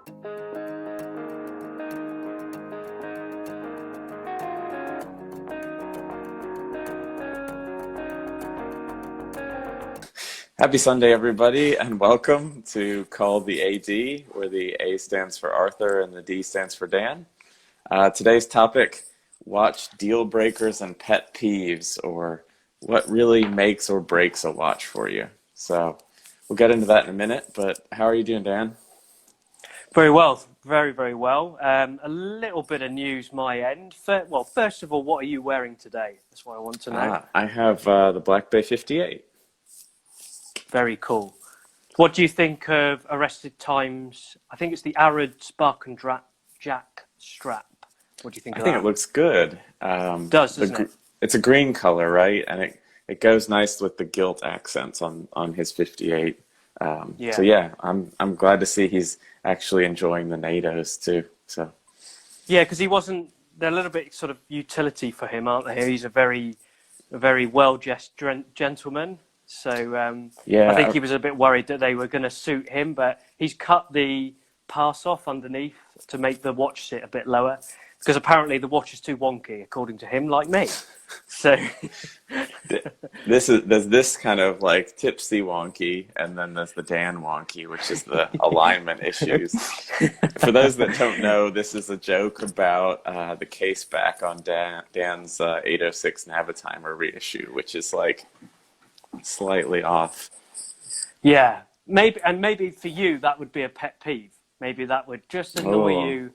Happy Sunday, everybody, and welcome to Call the AD, where the A stands for Arthur and the D stands for Dan. Today's topic, watch deal breakers and pet peeves, or what really makes or breaks a watch for you. So we'll get into that in a minute, but how are you doing, Dan? Very well, very, very well. A little bit of news my end. Well, first of all, what are you wearing today? That's what I want to know. I have the Black Bay 58. Very cool. What do you think of Arrested Times? I think it's the Arid Spark and Jack strap. What do you think of that? I think it looks good. Doesn't it? It's a green color, right? And it goes nice with the gilt accents on his 58. Yeah. So yeah, I'm glad to see he's actually enjoying the NATOs too. So yeah, because they're a little bit sort of utility for him, aren't they? He's a very well-dressed gentleman. So yeah, I think he was a bit worried that they were going to suit him, but he's cut the pass off underneath to make the watch sit a bit lower, because apparently the watch is too wonky, according to him, like me. So there's this kind of like tipsy wonky, and then there's the Dan wonky, which is the alignment issues. For those that don't know, this is a joke about the case back on Dan's 806 Navitimer reissue, which is like slightly off. Yeah, maybe for you that would be a pet peeve. Maybe that would just annoy you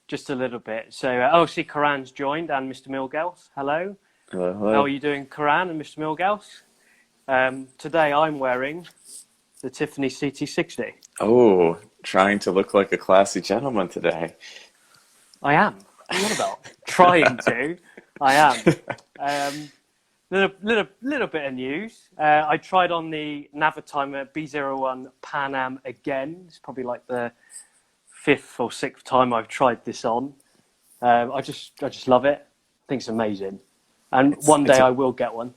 just a little bit. So, see, Karan's joined, and Mr. Milgels. Hello. Hello. How are you doing, Karan and Mr. Milgels? Today I'm wearing the Tiffany CT60. Oh, trying to look like a classy gentleman today. I am. What are you on about? Trying to. I am. Little bit of news. I tried on the Navitimer B01 Pan Am again. It's probably like the 5th or 6th time I've tried this on. I just love it. I think it's amazing. And one day I will get one.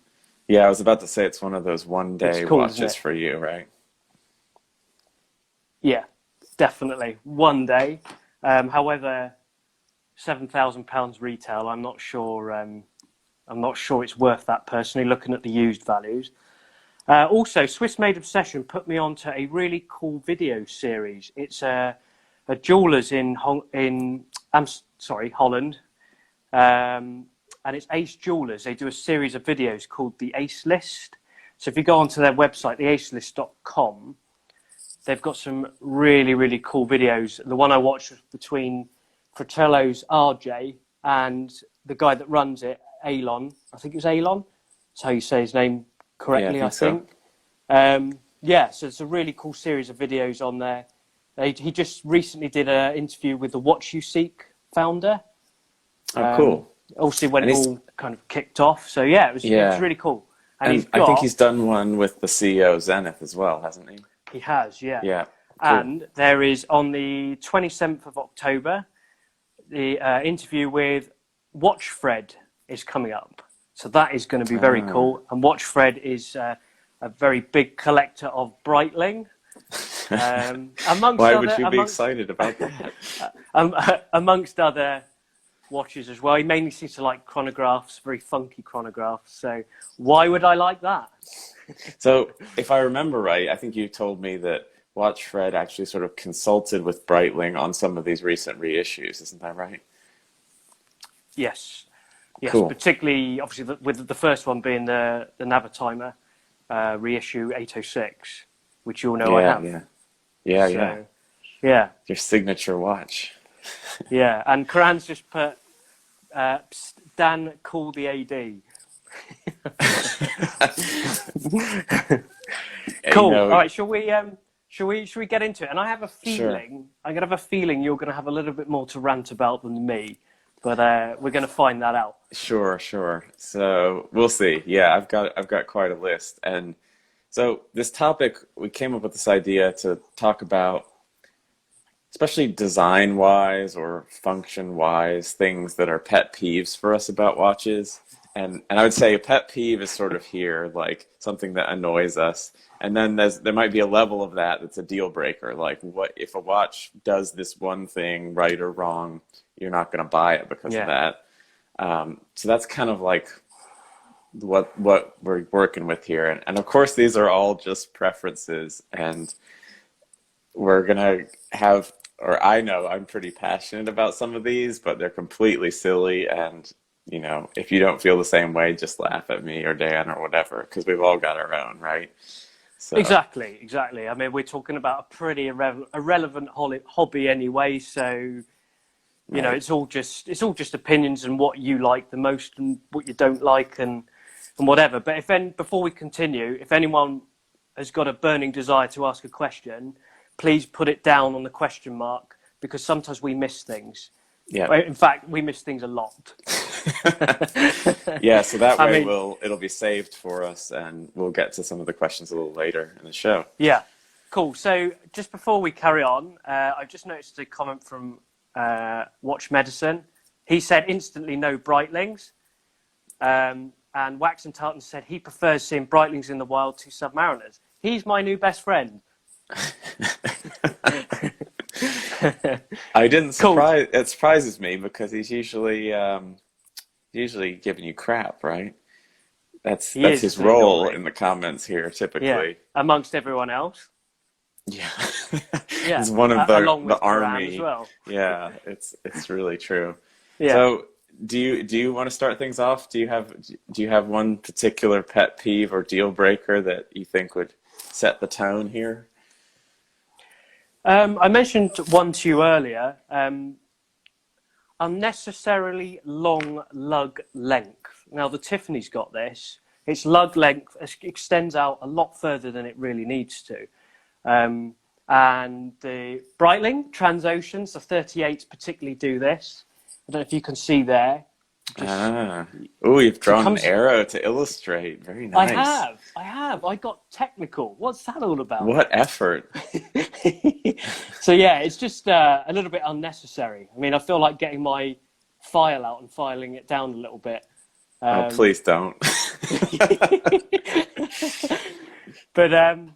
Yeah, I was about to say it's one of those one-day watches for you, right? Yeah, definitely. One day. However, £7,000 retail, I'm not sure it's worth that personally, looking at the used values. Also, Swiss Made Obsession put me onto a really cool video series. It's a jeweller's in Holland, and it's Ace Jewellers. They do a series of videos called the Ace List. So if you go onto their website, theacelist.com, they've got some really, really cool videos. The one I watched was between Fratello's RJ and the guy that runs it, Alon. I think it was Alon. That's how you say his name correctly, I think. So it's a really cool series of videos on there. He just recently did an interview with the Watch You Seek founder. Oh, cool. Also when it all kind of kicked off. So yeah, it was really cool. And I think he's done one with the CEO of Zenith as well, hasn't he? He has, yeah. Yeah. Cool. And there is on the 27th of October, the interview with Watch Fred is coming up. So that is going to be very cool. And Watch Fred is a very big collector of Breitling. Why would you be excited about that? Amongst other watches as well. He mainly seems to like chronographs, very funky chronographs. So why would I like that? So if I remember right, I think you told me that Watch Fred actually sort of consulted with Breitling on some of these recent reissues. Isn't that right? Yes. Yes, cool. Particularly, obviously, with the first one being the Navitimer reissue 806, which you all know I have. Yeah. Your signature watch. Yeah, and Karan's just put, Dan, call the AD. Cool. All right, shall we get into it? And I have a feeling, I'm gonna have a feeling you're gonna have a little bit more to rant about than me. But we're going to find that out. Sure. So we'll see. Yeah, I've got quite a list. And so this topic, we came up with this idea to talk about, especially design-wise or function-wise, things that are pet peeves for us about watches. And I would say a pet peeve is sort of here, like something that annoys us. And then there might be a level of that that's a deal breaker. Like, what if a watch does this one thing right or wrong, you're not going to buy it because of Yeah. that. So that's kind of like what we're working with here. And of course, these are all just preferences, and we're gonna have, or I know I'm pretty passionate about some of these, but they're completely silly. And if you don't feel the same way, just laugh at me or Dan or whatever, because we've all got our own, right? So Exactly. I mean, we're talking about a pretty irrelevant hobby anyway. So right. it's all just opinions and what you like the most and what you don't like and whatever. But before we continue, if anyone has got a burning desire to ask a question, please put it down on the question mark, because sometimes we miss things. Yeah. In fact, we miss things a lot. Yeah, so that way I mean, it'll be saved for us, and we'll get to some of the questions a little later in the show. yeah, cool. So just before we carry on, I've just noticed a comment from Watch Medicine. He said instantly no Breitlings. And Wax and Tartan said he prefers seeing Breitlings in the wild to Submariners. He's my new best friend. I didn't Cool. surprise. It surprises me because he's usually giving you crap, right? That's his role in the comments here, typically. Yeah, amongst everyone else. Yeah, Yeah, he's one of along the with Graham army as well. Yeah, it's really true. Yeah. So, do you want to start things off? Do you have one particular pet peeve or deal breaker that you think would set the tone here? I mentioned one to you earlier. Unnecessarily long lug length. Now, the Tiffany's got this. Its lug length extends out a lot further than it really needs to. And the Breitling Transoceans, the 38s particularly do this. I don't know if you can see there. You've drawn an arrow to illustrate. Very nice. I have. I got technical. What's that all about? What effort. So yeah, it's just a little bit unnecessary. I mean, I feel like getting my file out and filing it down a little bit. Please don't. But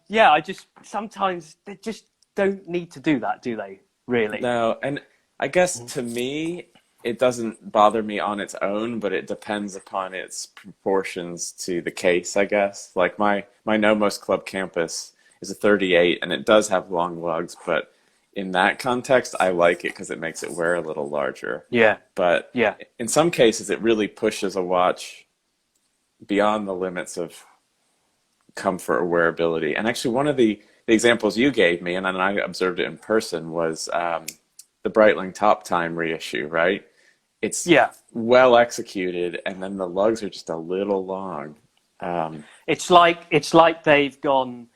yeah, sometimes they just don't need to do that, do they? Really? No, and I guess to me, it doesn't bother me on its own, but it depends upon its proportions to the case, I guess. Like my Nomos Club Campus is a 38, and it does have long lugs, but in that context, I like it because it makes it wear a little larger. Yeah. But yeah, in some cases, it really pushes a watch beyond the limits of comfort or wearability. And actually, one of the examples you gave me, and then I observed it in person, was the Breitling Top Time reissue, right? It's well executed, and then the lugs are just a little long. It's like they've got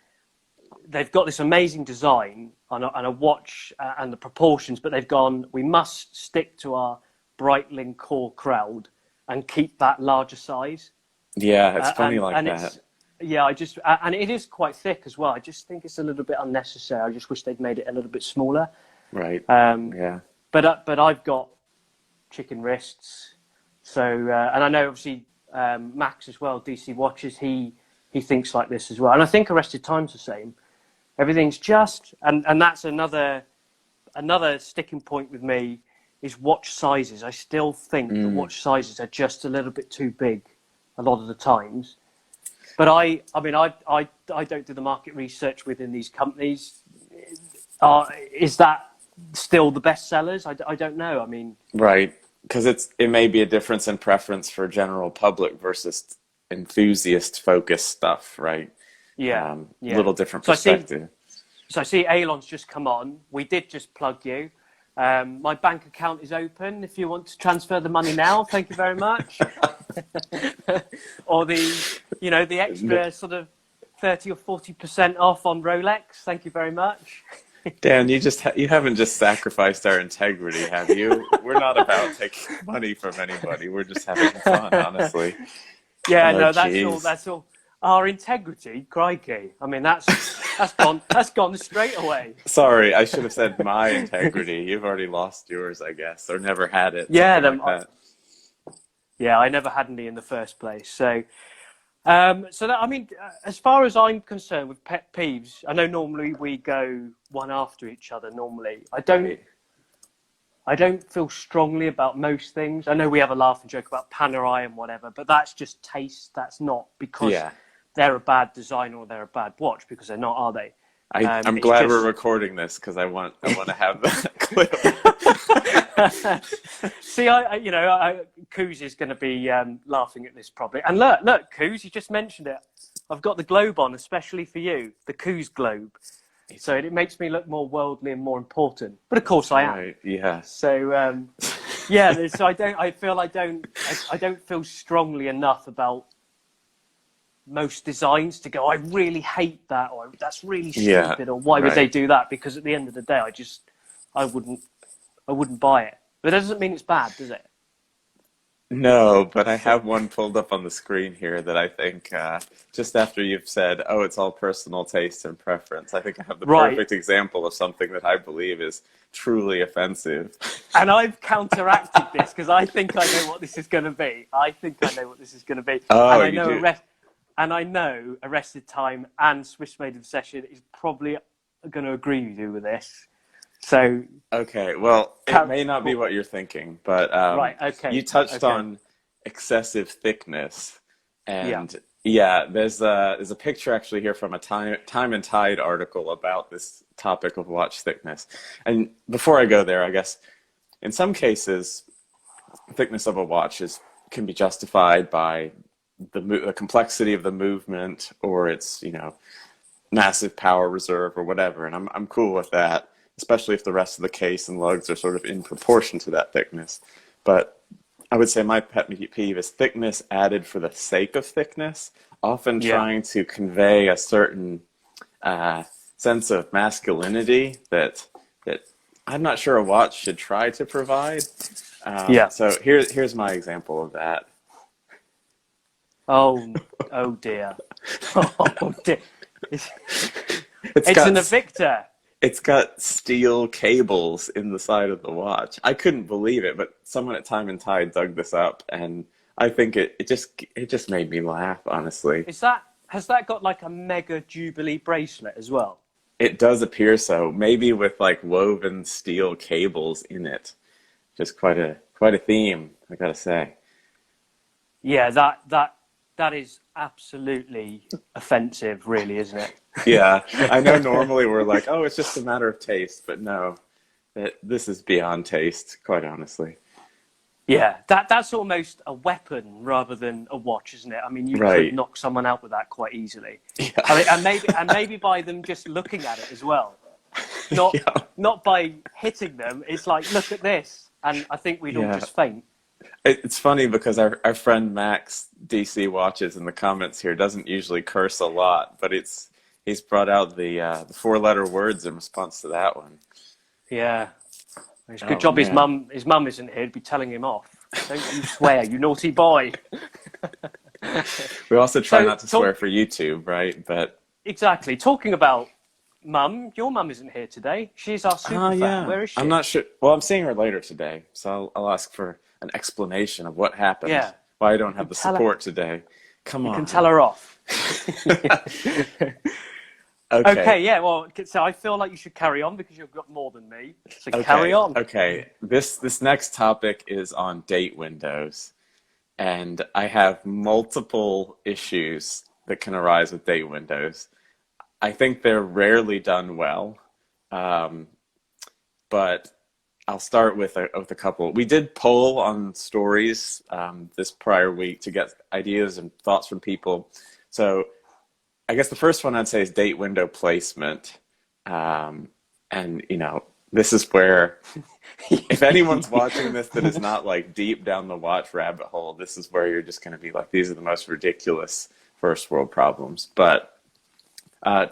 this amazing design on a watch and the proportions, but they've gone, we must stick to our Breitling core crowd and keep that larger size. Yeah, it's funny like that. Yeah, and it is quite thick as well. I just think it's a little bit unnecessary. I just wish they'd made it a little bit smaller. Right. Yeah. But I've got chicken wrists, so and I know obviously Max as well. DC Watches, he thinks like this as well, and I think Arrested Time's the same. Everything's just, and that's another sticking point with me is watch sizes. I still think the watch sizes are just a little bit too big a lot of the times. But I mean, I don't do the market research within these companies. Is that still the best sellers? I don't know. I mean, right, because it may be a difference in preference for general public versus enthusiast focused stuff, right? Yeah, little different perspective. So I see Alon's just come on. We did just plug you. My bank account is open if you want to transfer the money now. Thank you very much. Or the extra sort of 30 or 40% off on Rolex. Thank you very much. Dan, you haven't just sacrificed our integrity, have you? We're not about taking money from anybody. We're just having fun, honestly. Yeah, no, that's all. Our integrity, crikey. I mean, that's gone straight away. Sorry, I should have said my integrity. You've already lost yours, I guess, or never had it. Yeah, like that. Yeah, I never had any in the first place. So, so that, I mean, as far as I'm concerned with pet peeves, I know normally we go one after each other. Normally, Right. I don't feel strongly about most things. I know we have a laugh and joke about Panerai and whatever, but that's just taste. That's not because Yeah. they're a bad design or they're a bad watch, because they're not, are they? I'm It's glad we're just recording this because I want to have that clip. see, Coos is going to be laughing at this probably. And look, Coos, you just mentioned it. I've got the globe on, especially for you, the Coos globe. So it makes me look more worldly and more important. But of course, That's I am. right. Yeah. So yeah, so I don't feel strongly enough about most designs to go, I really hate that, or that's really Yeah. stupid, or why would they Right. do that? Because at the end of the day, I wouldn't buy it. But that doesn't mean it's bad, does it? No, but I So have one pulled up on the screen here that I think just after you've said, oh, it's all personal taste and preference, I think I have the right, perfect example of something that I believe is truly offensive. and I've counteracted this because I think I know what this is going to be. I think I know what this is going to be, Oh, and I you know do? Arrested Time and Swiss Made Obsession is probably going to agree with you with this. So, Okay, well, it may not be cool. what you're thinking, but Right, you okay, touched okay, on excessive thickness, yeah, and yeah, there's a picture actually here from a Time and Tide article about this topic of watch thickness. And before I go there, I guess in some cases, thickness of a watch can be justified by the complexity of the movement or its massive power reserve or whatever, and I'm cool with that, especially if the rest of the case and lugs are sort of in proportion to that thickness. But I would say my pet peeve is thickness added for the sake of thickness, often yeah, trying to convey a certain uh, sense of masculinity that I'm not sure a watch should try to provide. yeah. So here's my example of that. Oh, oh dear. Oh dear. It's, It's it's an got evictor. It's got steel cables in the side of the watch. I couldn't believe it, but someone at Time and Tide dug this up, and I think it just made me laugh, honestly. Has that got like a mega Jubilee bracelet as well? It does appear so, maybe with like woven steel cables in it. Just quite a theme, I gotta say. Yeah, that is absolutely offensive, really, isn't it? Yeah, I know normally we're like, oh, it's just a matter of taste, but no, this is beyond taste, quite honestly. Yeah, that's almost a weapon rather than a watch, isn't it? I mean, you could Right. knock someone out with that quite easily. I mean, Yeah. and maybe by them just looking at it as well, not Yeah. not by hitting them. It's like, look at this, and I think we'd all Yeah. just faint. It's funny because our friend Max DC Watches in the comments here doesn't usually curse a lot, but he's brought out the four-letter words in response to that one. Yeah, it's a good Oh job man. his mum isn't here to be telling him off. Don't you swear, you naughty boy. We also try So not to swear for YouTube, right? But exactly, talking about mum, your mum isn't here today. She's our super fan. yeah, Where is I'm she? not sure. Well, I'm seeing her later today, so I'll ask for an explanation of what happened, Yeah, why I don't you have can the tell her. support today. Come You can on. tell her off. Okay. Okay, yeah. Well, so I feel like you should carry on because you've got more than me. So carry Okay. on. Okay. This next topic is on date windows. And I have multiple issues that can arise with date windows. I think they're rarely done well, um, but I'll start with a couple. We did poll on stories this prior week to get ideas and thoughts from people. So I guess the first one I'd say is date window placement. Um, and, this is where if anyone's watching this that is not like deep down the watch rabbit hole, this is where you're just going to be like, these are the most ridiculous first world problems. But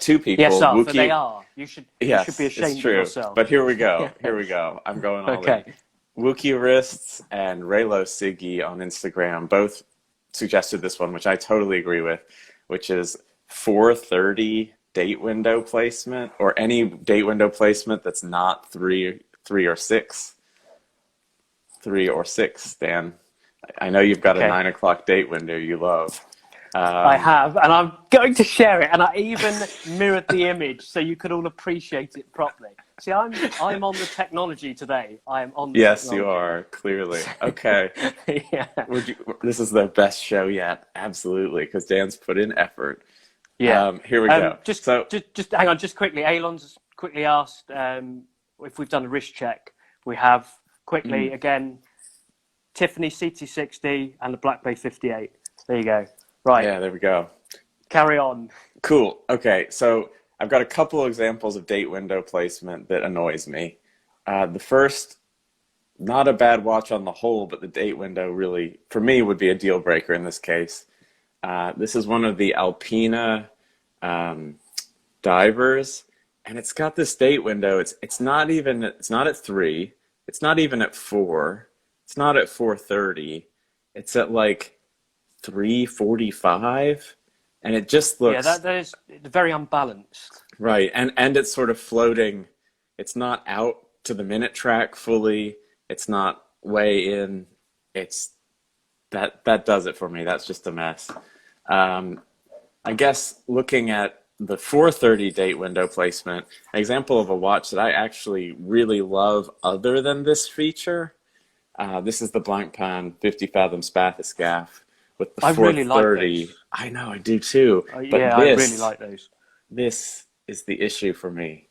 two Yes, people, Arthur, they Wookie, are. You should be yes, it's ashamed of true. yourself. But here we go. Here we go. I'm going all in. Okay. Wookie Wrists and Raylo Siggy on Instagram both suggested this one, which I totally agree with, which is 4:30 date window placement or any date window placement that's not three or six. 3 or 6, Dan. I know you've got a Okay. 9 o'clock date window you love. I have, and I'm going to share it, and I even mirrored the image so you could all appreciate it properly. See, I'm on the technology today. I am on the Yes, you technology. are, clearly. Okay. Yeah. This is the best show yet. Absolutely, because Dan's put in effort. Yeah. Here we go. Just, So, just hang on, just quickly. Alon's quickly asked if we've done a wrist check. We have quickly again. Tiffany CT60 and the Black Bay 58. There you go. Right. yeah, there we go. Carry on. Cool. Okay, so I've got a couple examples of date window placement that annoys me. The first, not a bad watch on the whole, but the date window really, for me, would be a deal breaker in this case. This is one of the Alpina divers, and it's got this date window. It's not even, it's not at 3, it's not even at 4, it's not at 4:30. It's at like 3:45, and it just looks that is very unbalanced. right. And it's sort of floating. It's not out to the minute track fully. It's not way in. It's that does it for me. That's just a mess. I guess looking at the 4:30 date window placement, an example of a watch that I actually really love other than this feature. This is the Blancpain 50 Fathom Spathoscaph with the I 4:30. really like those. I know, I do too. But Yeah, I really like those. this is the issue for me.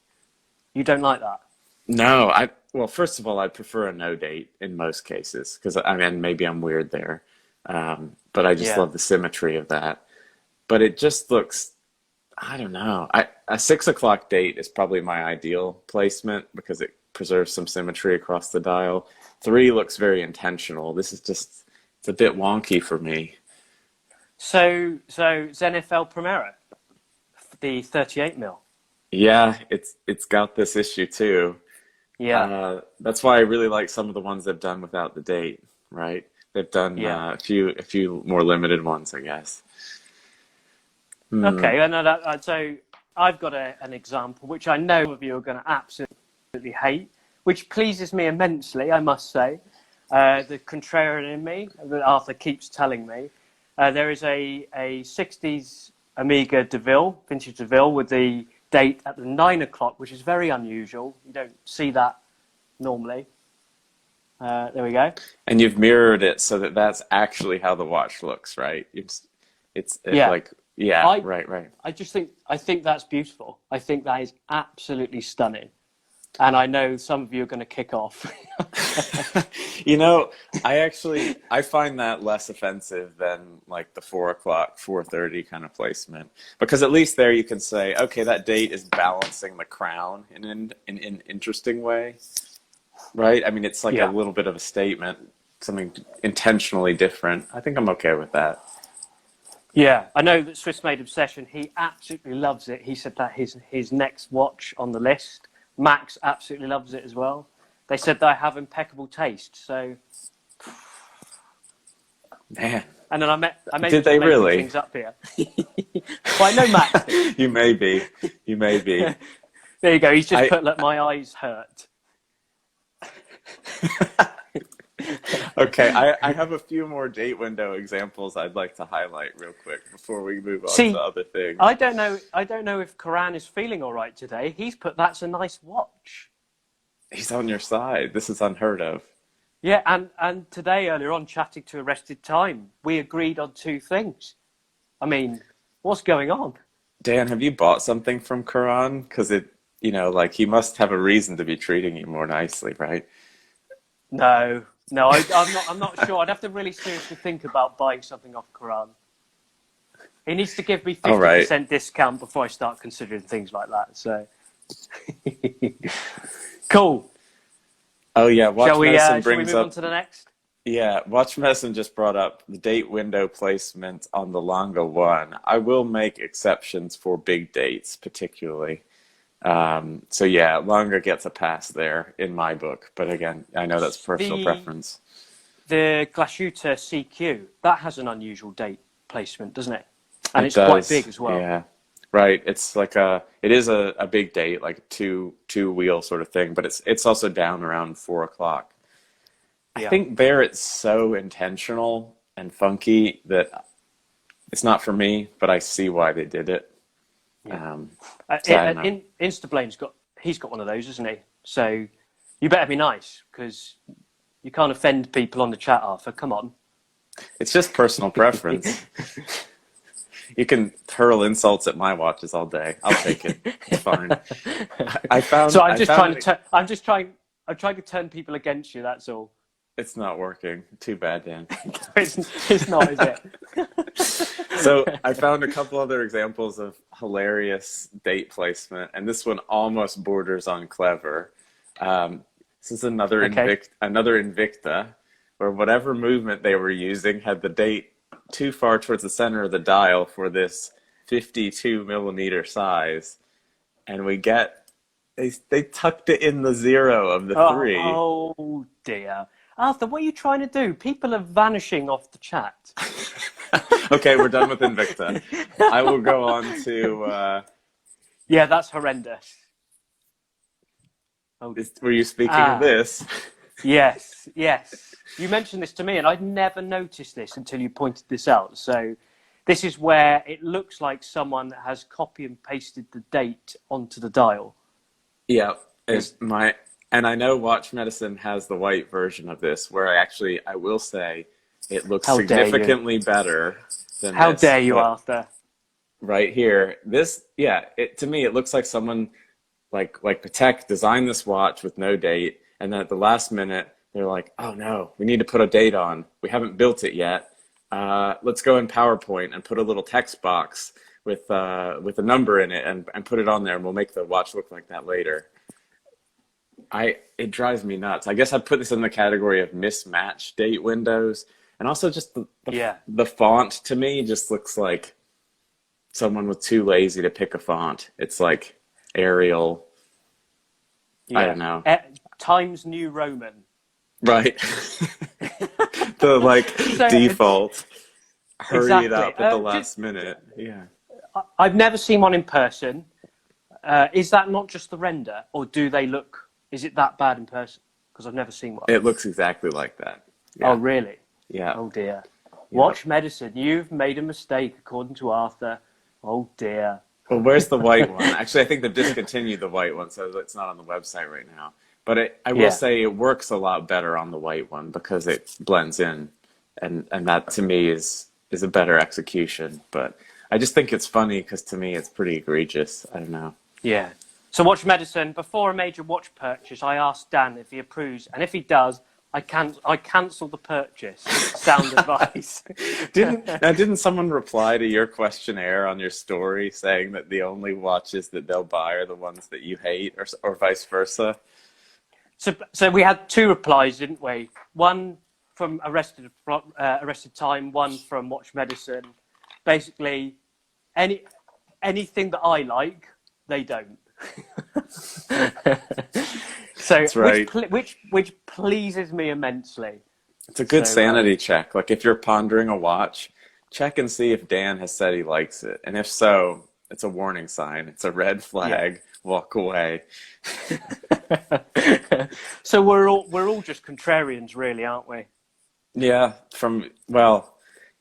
You don't like that? No, well, first of all, I prefer a no date in most cases because I mean maybe I'm weird there, but I just Yeah. love the symmetry of that. But it just looks, I don't know. A 6 o'clock date is probably my ideal placement because it preserves some symmetry across the dial. 3 looks very intentional. This is just, it's a bit wonky for me. So Zenith El Primera, the 38 mil. Yeah, it's got this issue too. Yeah. That's why I really like some of the ones they've done without the date, right? They've done Yeah. a few more limited ones, I guess. Okay. I know that. So I've got an example which I know some of you are going to absolutely hate, which pleases me immensely, I must say. The contrarian in me that Arthur keeps telling me. There is a 60s Amiga Deville, vintage Deville, with the date at the 9 o'clock, which is very unusual. You don't see that normally. There we go. And you've mirrored it so that that's actually how the watch looks, right? It's Yeah. like, yeah, I right. I think that's beautiful. I think that is absolutely stunning. And I know some of you are going to kick off. You know, I find that less offensive than like the 4 o'clock, 4:30 kind of placement, because at least there you can say, okay, that date is balancing the crown in an interesting way, right? I mean, it's like a Yeah. little bit of a statement, something intentionally different. I think I'm okay with that. Yeah, I know that Swiss Made Obsession, he absolutely loves it. He said that his next watch on the list. Max absolutely loves it as well. They said they have impeccable taste. So, Man, and then I may did just they making really? things up here. Well, I know Max did. You may be. There you go. He's just I- put, "Look, my eyes hurt." Okay, I have a few more date window examples I'd like to highlight real quick before we move on See, to other things. I don't know if Karan is feeling all right today. He's put, "That's a nice watch." He's on your side. This is unheard of. Yeah, and today earlier on, chatting to Arrested Time, we agreed on two things. I mean, what's going on? Dan, have you bought something from Quran? Because like he must have a reason to be treating you more nicely, right? No, I'm not sure. I'd have to really seriously think about buying something off Quran. He needs to give me 50% discount before I start considering things like that. So, cool. Oh yeah, Shall we move on to the next? Yeah, Watch Medicine just brought up the date window placement on the Longa 1. I will make exceptions for big dates, particularly. So yeah, Longa gets a pass there in my book. But again, I know that's personal preference. The Glashütte CQ, that has an unusual date placement, doesn't it? And It it's quite does, big as well. Yeah, right. It's like it is a big date, like a two wheel sort of thing, but it's also down around 4 o'clock. I think there it's so intentional and funky that it's not for me, but I see why they did it. Yeah. So I don't know. Instablame's he's got one of those, isn't he? So you better be nice, because you can't offend people on the chat, Arthur. Come on. It's just personal preference. You can hurl insults at my watches all day. I'll take it. It's fine. I'm trying to turn people against you. That's all. It's not working. Too bad, Dan. It's not, is it? So I found a couple other examples of hilarious date placement, and this one almost borders on clever. This is another Invicta, where whatever movement they were using had the date too far towards the center of the dial for this 52 millimeter size, and they tucked it in the 0 of the 3. Oh dear. Arthur, what are you trying to do? People are vanishing off the chat. Okay, we're done with Invicta. I will go on to... Yeah, that's horrendous. Oh. Were you speaking of this? Yes. You mentioned this to me, and I'd never noticed this until you pointed this out. So this is where it looks like someone has copy and pasted the date onto the dial. Yeah, and I know Watch Medicine has the white version of this, where I will say it looks significantly better than How this. dare you, Arthur? Right here, to me, it looks like someone like Patek designed this watch with no date, and then at the last minute, they're like, oh no, we need to put a date on. We haven't built it yet. Let's go in PowerPoint and put a little text box with a number in it and put it on there, and we'll make the watch look like that later. It drives me nuts. I guess I'd put this in the category of mismatched date windows, and also just the font to me just looks like someone was too lazy to pick a font. It's like Arial. I don't know. Times New Roman. Right. The default. Hurry it up at the last minute. Yeah. I've never seen one in person. Is that not just the render, or do they look? Is it that bad in person? Because I've never seen one. It looks exactly like that. Yeah. Oh, really? Yeah. Oh, dear. Watch Medicine. You've made a mistake, according to Arthur. Oh, dear. Well, where's the white one? Actually, I think they've discontinued the white one, so it's not on the website right now. But I will say it works a lot better on the white one because it blends in, and that to me is a better execution. But I just think it's funny because to me it's pretty egregious. I don't know. Yeah. So Watch Medicine, before a major watch purchase, I asked Dan if he approves, and if he does, I cancel the purchase. Sound advice. Didn't someone reply to your questionnaire on your story saying that the only watches that they'll buy are the ones that you hate, or vice versa? So we had 2 replies, didn't we? One from Arrested Time, one from Watch Medicine. Basically, anything that I like, they don't. So that's right. which pleases me immensely. It's a good sanity check. Like if you're pondering a watch, check and see if Dan has said he likes it, and if so, it's a warning sign. It's a red flag. Yeah. Walk away. So we're all just contrarians, really, aren't we? Yeah.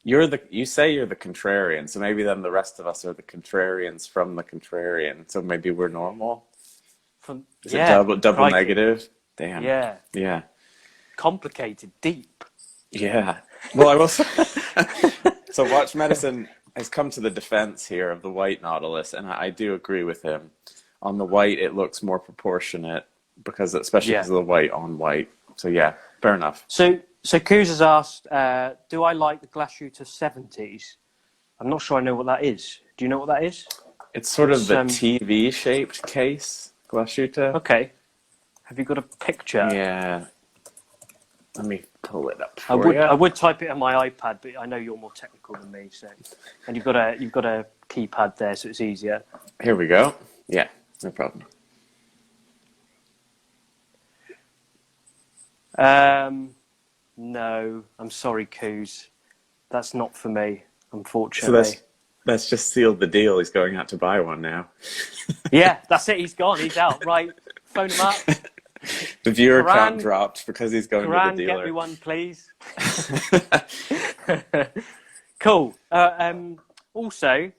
You say you're the contrarian, so maybe then the rest of us are the contrarians from the contrarian. So maybe we're normal. Is it double negative? Damn. Yeah. Yeah. Complicated, deep. Yeah. Well, I will say, so Watch Medicine has come to the defense here of the white Nautilus, and I do agree with him. On the white, it looks more proportionate especially because of the white on white. So yeah, fair enough. So Kuz has asked, do I like the glass shooter 70s? I'm not sure I know what that is. Do you know what that is? It's sort of the TV-shaped case, glass shooter. Okay. Have you got a picture? Yeah. Let me pull it up for you. I would type it on my iPad, but I know you're more technical than me. So, and you've got a keypad there, so it's easier. Here we go. Yeah, no problem. No, I'm sorry, Kuz. That's not for me, unfortunately. So that's just sealed the deal. He's going out to buy one now. Yeah, that's it. He's gone. He's out. Right, phone him up. The viewer count Karan, dropped because he's going to Karan, the get me dealer. one, please. Cool. Also,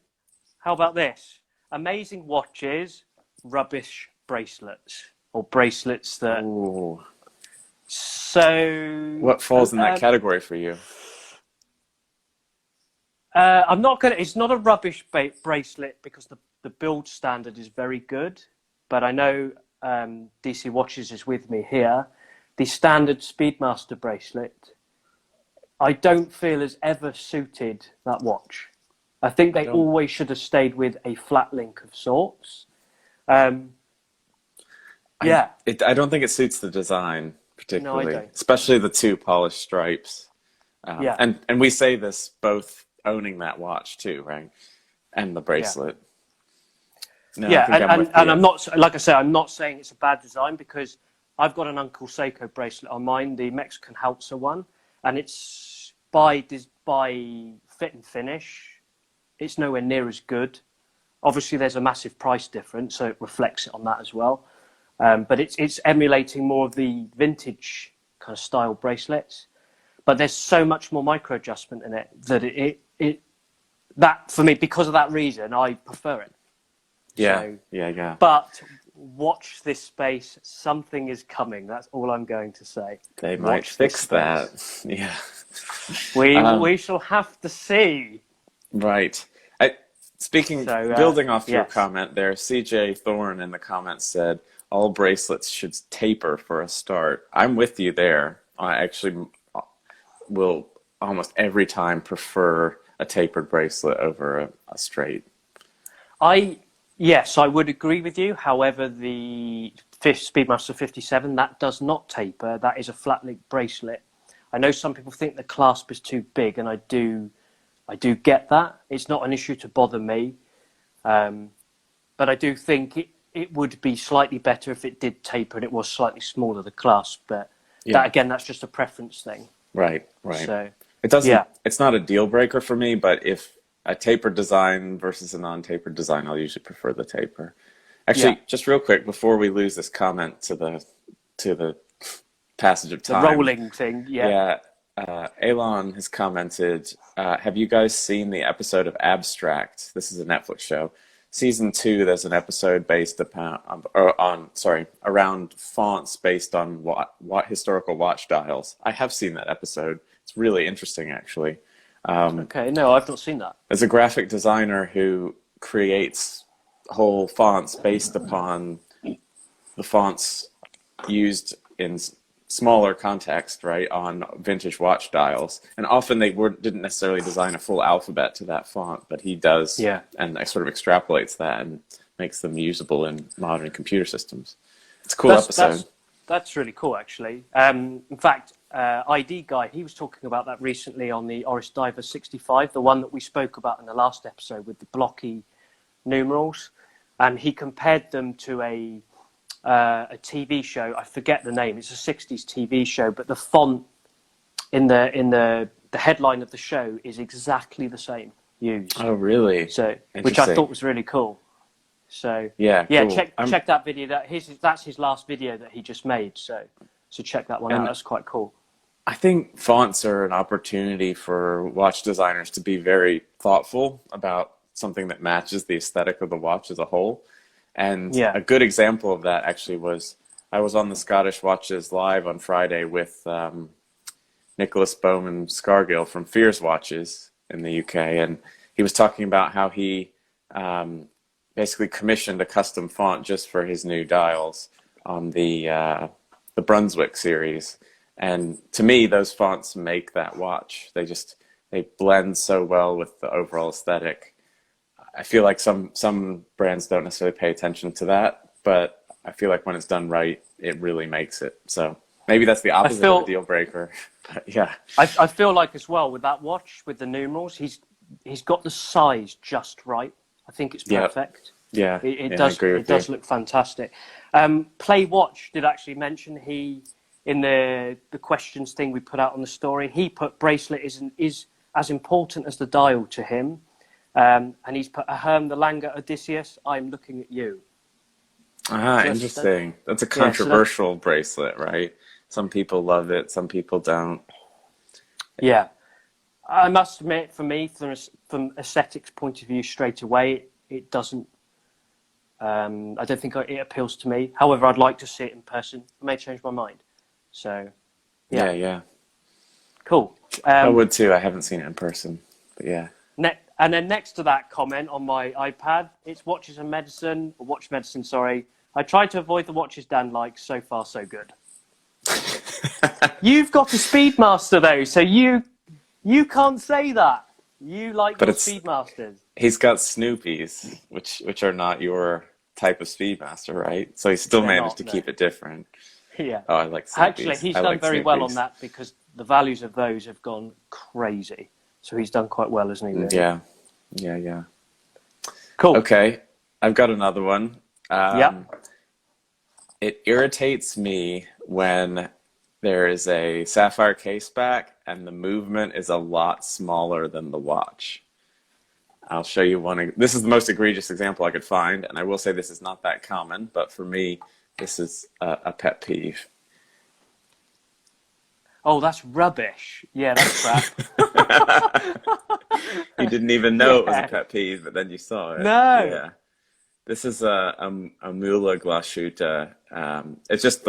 how about this? Amazing watches, rubbish bracelets, or bracelets that. Ooh. So. What falls in that category for you? I'm not gonna. It's not a rubbish bracelet because the build standard is very good. But I know DC Watches is with me here. The standard Speedmaster bracelet, I don't feel has ever suited that watch. I think they always should have stayed with a flat link of sorts. Yeah. I don't think it suits the design particularly, No, I don't. especially the two polished stripes. Yeah. And we say this both owning that watch too, right? And the bracelet. No, Yeah, I think and I'm not, like I say, I'm not saying it's a bad design because I've got an Uncle Seiko bracelet on mine, the Mexican Haltzer one, and it's by fit and finish, it's nowhere near as good. Obviously, there's a massive price difference, so it reflects it on that as well. But it's emulating more of the vintage kind of style bracelets. But there's so much more micro adjustment in it that that for me, because of that reason, I prefer it. Yeah, So, yeah. But watch this space. Something is coming. That's all I'm going to say. They might fix that. Yeah. We shall have to see. Right. Building off your comment there, CJ Thorne in the comments said, all bracelets should taper for a start. I'm with you there. I actually will almost every time prefer a tapered bracelet over a straight. Yes, I would agree with you. However, the Speedmaster 57, that does not taper. That is a flat link bracelet. I know some people think the clasp is too big, and I do get that. It's not an issue to bother me. But I do think it would be slightly better if it did taper and it was slightly smaller, the clasp. But that's just a preference thing. Right. So, it doesn't. It's not a deal breaker for me, but if a tapered design versus a non-tapered design, I'll usually prefer the taper. Actually, just real quick before we lose this comment to the passage of time, the rolling thing. Elon has commented, have you guys seen the episode of Abstract? This is a Netflix show. Season 2, there's an episode based around fonts based on what historical watch dials. I have seen that episode. It's really interesting, actually. Okay, no, I've not seen that. There's a graphic designer who creates whole fonts based upon the fonts used in smaller context, right, on vintage watch dials. And often they didn't necessarily design a full alphabet to that font, but he does, and sort of extrapolates that and makes them usable in modern computer systems. It's a cool episode. That's really cool, actually. In fact, ID Guy, he was talking about that recently on the Oris Diver 65, the one that we spoke about in the last episode with the blocky numerals. And he compared them to a TV show. I forget the name. It's a 60s TV show, but the font in the headline of the show is exactly the same used. Oh, really? So, which I thought was really cool. So cool. Check that video. That's his last video that he just made. So check that one out. That's quite cool. I think fonts are an opportunity for watch designers to be very thoughtful about something that matches the aesthetic of the watch as a whole. And a good example of that actually was I was on the Scottish Watches Live on Friday with Nicholas Bowman Scargill from Fears Watches in the UK, and he was talking about how he basically commissioned a custom font just for his new dials on the Brunswick series. And to me, those fonts make that watch. They blend so well with the overall aesthetic. I feel like some brands don't necessarily pay attention to that, but I feel like when it's done right, it really makes it. So maybe that's the opposite of a deal breaker. But yeah. I feel like as well with that watch, with the numerals, he's got the size just right. I think it's perfect. Yeah. It does look fantastic. Play Watch did actually mention in the questions thing we put out on the story, he put bracelet is as important as the dial to him. And he's put Ahem the Langer Odysseus, I'm looking at you. Ah, So interesting. That's a yeah, so that, controversial bracelet, right? Some people love it, some people don't. yeah. I must admit, for me, from aesthetics point of view, straight away, it doesn't. I don't think it appeals to me. However, I'd like to see it in person. I may change my mind. So, yeah, Yeah, yeah. cool. I would too. I haven't seen it in person, but yeah. And then next to that comment on my iPad, it's watches and medicine, or watch medicine. Sorry, I tried to avoid the watches Dan likes. So far, so good. You've got a Speedmaster though, so you can't say that. You like But your it's Speedmasters. he's got Snoopies, which are not your type of Speedmaster, right? So he still They're managed not, to no. keep it different. Yeah. Oh, I like Actually, Snoopies. he's I done like very well on Snoopies. that because the values of those have gone crazy. So he's done quite well, hasn't he, really? Yeah, yeah, yeah. Cool. Okay, I've got another one. Yep. It irritates me when there is a sapphire case back and the movement is a lot smaller than the watch. I'll show you one. This is the most egregious example I could find, and I will say this is not that common, but for me, this is a pet peeve. Oh, that's rubbish. Yeah, that's crap. You didn't even know it was a Yeah. pet peeve, but then you saw it. No. Yeah. This is a Mula Glashuta. It's just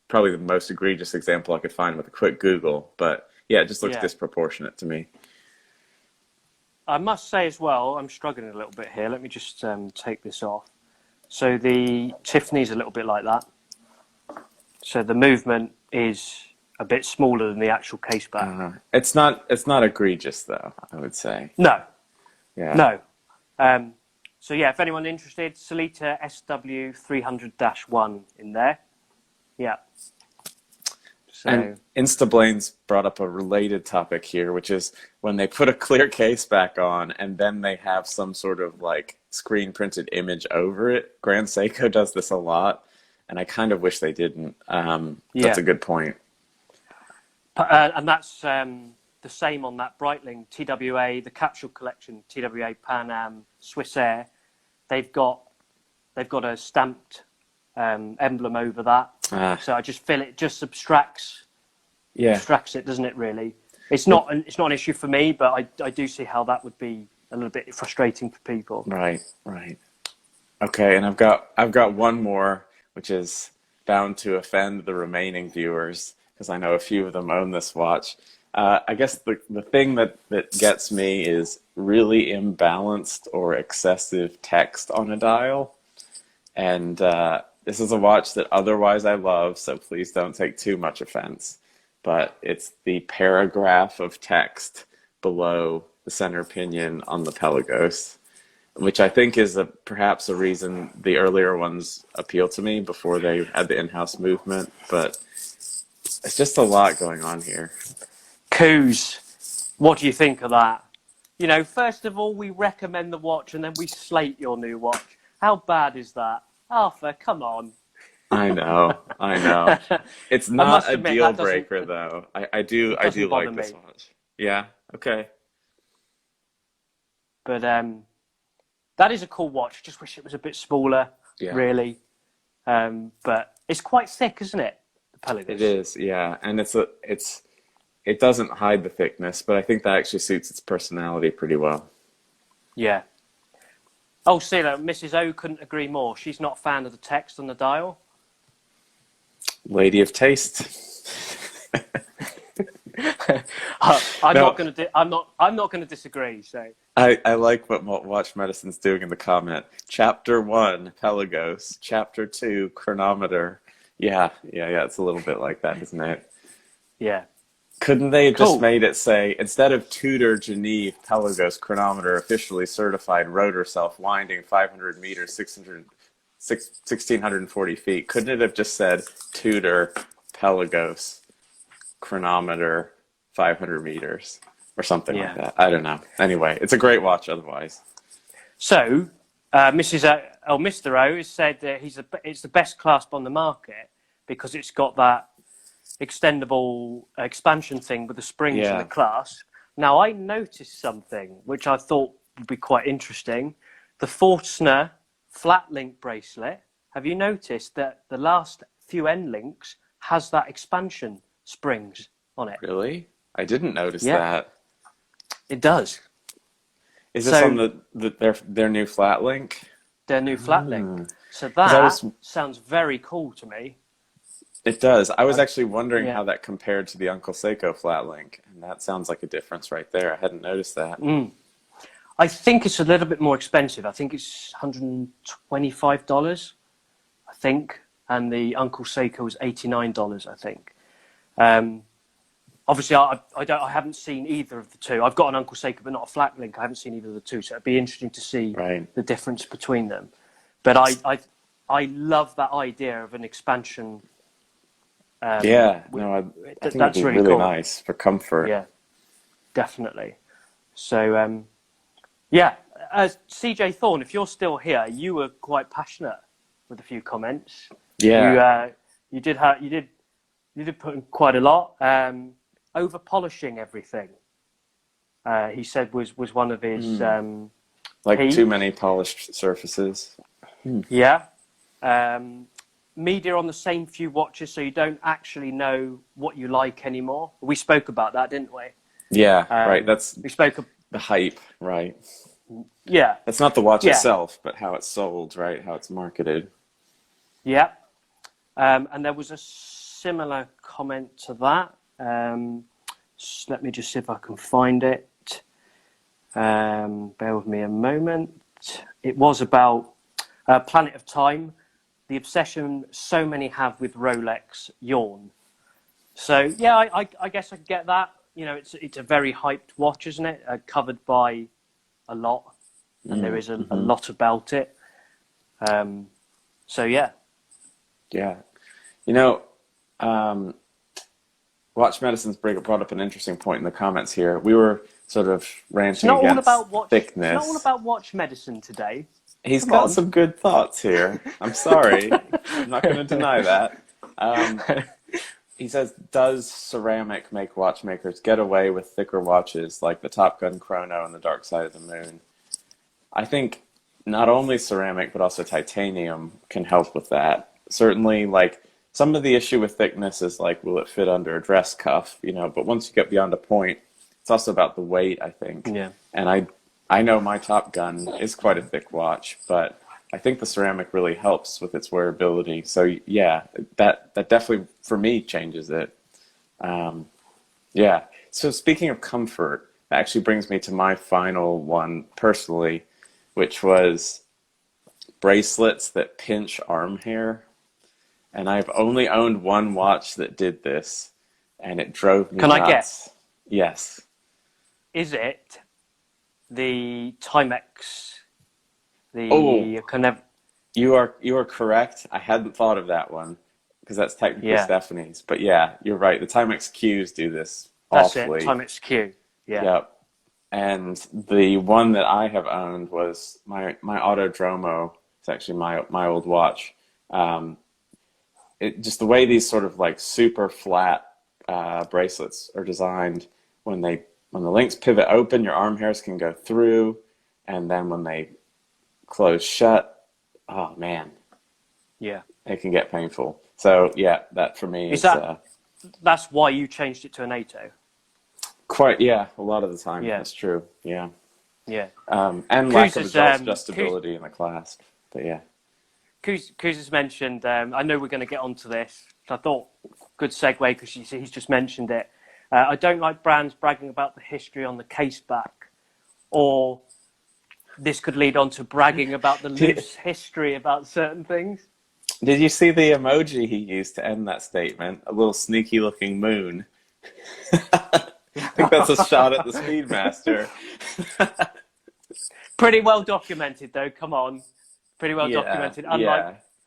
probably the most egregious example I could find with a quick Google, but yeah, it just looks Yeah. disproportionate to me. I must say as well, I'm struggling a little bit here. Let me just take this off. So the Tiffany's a little bit like that. So the movement is a bit smaller than the actual case back. It's not egregious though, I would say. No, Yeah. no. So yeah, if anyone interested, Solita SW 300-1 in there. Yeah. So And Instablane's brought up a related topic here, which is when they put a clear case back on and then they have some sort of like screen printed image over it. Grand Seiko does this a lot, and I kind of wish they didn't. That's a good point. and that's the same on that Breitling TWA, the capsule collection, TWA Pan Am Swiss Air. They've got a stamped emblem over that. So I just feel it just abstracts it, doesn't it? Really, it's not an issue for me, but I do see how that would be a little bit frustrating for people. Right, right. Okay, and I've got one more, which is bound to offend the remaining viewers because I know a few of them own this watch. I guess the thing that gets me is really imbalanced or excessive text on a dial. And this is a watch that otherwise I love, so please don't take too much offense. But it's the paragraph of text below the center pinion on the Pelagos, which I think is perhaps a reason the earlier ones appeal to me before they had the in-house movement. But it's just a lot going on here. Coos, what do you think of that? You know, first of all, we recommend the watch and then we slate your new watch. How bad is that? Arthur, come on. I know. It's not a deal that breaker, though. I do like this watch. Yeah, okay. But that is a cool watch. Just wish it was a bit smaller, really. But it's quite thick, isn't it? The Pelagos. It is, yeah. And it doesn't hide the thickness, but I think that actually suits its personality pretty well. Yeah. Oh, see, Mrs. O couldn't agree more. She's not a fan of the text on the dial. Lady of taste. I'm not going to disagree. So I like what Watch Medicine's doing in the comment. Chapter 1, Pelagos. Chapter 2, Chronometer. Yeah. It's a little bit like that, isn't it? Yeah. Couldn't they have just made it say, instead of Tudor Geneve Pelagos Chronometer officially certified rotor self-winding 500 meters, 1,640 feet, couldn't it have just said Tudor Pelagos Chronometer 500 meters or something like that? I don't know. Anyway, it's a great watch otherwise. So, Mr. O has said that it's the best clasp on the market because it's got that extendable expansion thing with the springs and the clasp. Now, I noticed something which I thought would be quite interesting. The Forstner flat link bracelet have you noticed that the last few end links has that expansion springs on it? Really? I didn't notice Yeah. that. It does. Is this on their new flat link? Their new flat link. So 'Cause that sounds very cool to me. It does. I was actually wondering Yeah. how that compared to the Uncle Seiko flat link, and that sounds like a difference right there. I hadn't noticed that. I think it's a little bit more expensive. I think it's $125, I think, and the Uncle Seiko is $89, I think. Obviously, I haven't seen either of the two. I've got an Uncle Seiko, but not a flat link. I haven't seen either of the two, so it'd be interesting to see the difference between them. But I love that idea of an expansion. I think that's that'd be really really cool. nice for comfort. Yeah, definitely. So, CJ Thorne, if you're still here, you were quite passionate with a few comments. Yeah. You did put in quite a lot. Over polishing everything, he said was one of his like peeves. too many polished surfaces. Yeah. Media on the same few watches, so you don't actually know what you like anymore. We spoke about that, didn't we? Yeah, right. That's we spoke the hype, right? Yeah. That's not the watch itself, but how it's sold, right? How it's marketed. Yeah. And there was a similar comment to that. Let me just see if I can find it. Bear with me a moment. It was about Planet of Time, the obsession so many have with Rolex, yawn. So yeah, I guess I get that. You know, it's a very hyped watch, isn't it? Covered by a lot, and there is a lot about it. So yeah. Yeah. You know, Watch Medicine's brought up an interesting point in the comments here. We were sort of ranting against thickness. It's not all about watch medicine today. He's got some good thoughts here. I'm sorry. I'm not going to deny that. He says, does ceramic make watchmakers get away with thicker watches like the Top Gun Chrono and the Dark Side of the Moon? I think not only ceramic, but also titanium can help with that. Certainly, like, some of the issue with thickness is, like, will it fit under a dress cuff? You know, but once you get beyond a point, it's also about the weight, I think. Yeah. And I know my Top Gun is quite a thick watch, but I think the ceramic really helps with its wearability. So yeah, that definitely for me changes it. Yeah. So speaking of comfort, that actually brings me to my final one personally, which was bracelets that pinch arm hair. And I've only owned one watch that did this, and it drove me nuts. Can I guess? Yes. Is it the Timex? You are correct. I hadn't thought of that one because that's technically Stephanie's. But yeah, you're right. The Timex Qs do this awfully. That's it. Timex Q. Yeah. Yep. And the one that I have owned was my Autodromo. It's actually my old watch. It just the way these sort of like super flat bracelets are designed. When the links pivot open, your arm hairs can go through, and then when they close shut, oh man, yeah, it can get painful. So yeah, that for me is that's why you changed it to a Nato. Quite, yeah, a lot of the time. Yeah. That's true. Yeah. Yeah. And lack of adjustability in the clasp. But yeah. Kuz has mentioned, I know we're going to get onto this. I thought, good segue because he's just mentioned it. I don't like brands bragging about the history on the case back, or this could lead on to bragging about the loose history about certain things. Did you see the emoji he used to end that statement? A little sneaky looking moon. I think that's a shot at the Speedmaster. Pretty well documented, though. Come on, pretty well documented.